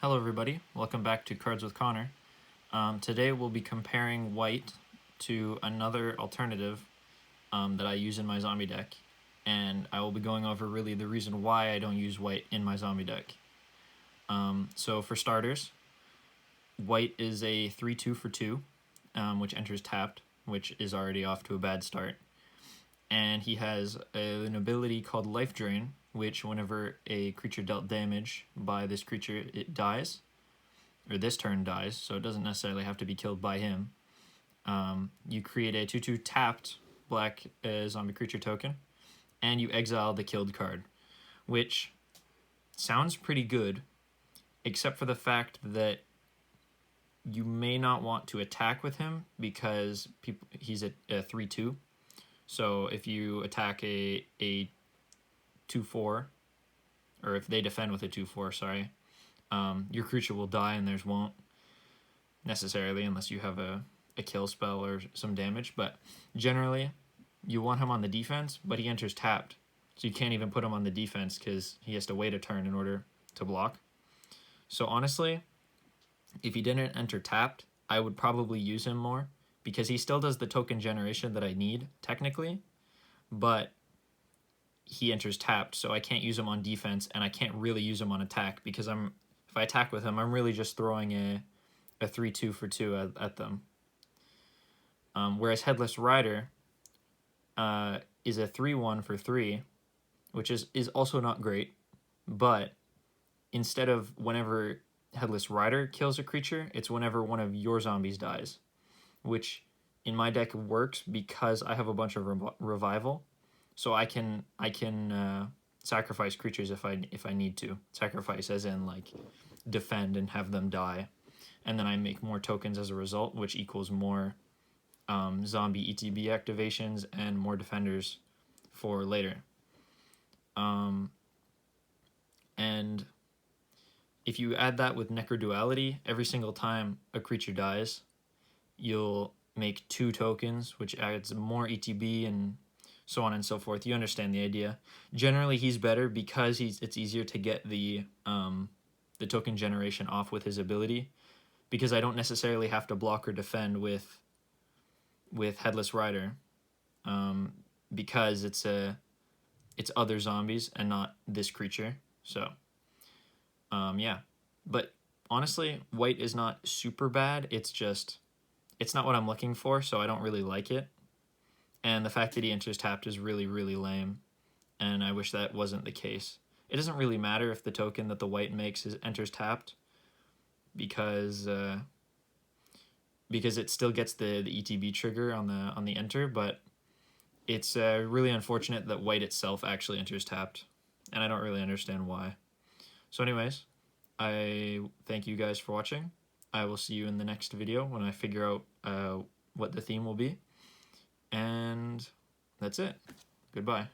Hello everybody, welcome back to Cards with Connor. Today we'll be comparing Wight to another alternative that I use in my zombie deck, and I will be going over really the reason why I don't use Wight in my zombie deck. So for starters, Wight is a 3-2 for 2, which enters tapped, which is already off to a bad start. And he has an ability called Life Drain, which whenever a creature dealt damage by this creature, it dies, or this turn dies, so it doesn't necessarily have to be killed by him. You create a 2-2 tapped black zombie creature token, and you exile the killed card, which sounds pretty good, except for the fact that you may not want to attack with him because he's a 3-2. So if you attack a 2-4, or if they defend with a 2-4, sorry, your creature will die and theirs won't necessarily unless you have a kill spell or some damage. But generally, you want him on the defense, but he enters tapped. So you can't even put him on the defense because he has to wait a turn in order to block. So honestly, if he didn't enter tapped, I would probably use him more because he still does the token generation that I need, technically, but he enters tapped, so I can't use him on defense, and I can't really use him on attack because if I attack with him, I'm really just throwing a 3-2 for 2 at them. Whereas Headless Rider is a 3-1 for 3, which is also not great, but instead of whenever Headless Rider kills a creature, it's whenever one of your zombies dies, which in my deck works because I have a bunch of revival, so I can sacrifice creatures if I need to. Sacrifice as in like defend and have them die, and then I make more tokens as a result, which equals more zombie ETB activations and more defenders for later. And if you add that with Necroduality, every single time a creature dies, you'll make 2 tokens, which adds more ETB and so on and so forth. You understand the idea. Generally, he's better because it's easier to get the token generation off with his ability, because I don't necessarily have to block or defend with Headless Rider, because it's other zombies and not this creature. So yeah, but honestly, Wight is not super bad. It's not what I'm looking for, so I don't really like it. And the fact that he enters tapped is really, really lame, and I wish that wasn't the case. It doesn't really matter if the token that the Wight makes enters tapped, because it still gets the ETB trigger on the enter, but it's really unfortunate that Wight itself actually enters tapped, and I don't really understand why. So anyways, I thank you guys for watching. I will see you in the next video when I figure out what the theme will be. And that's it. Goodbye.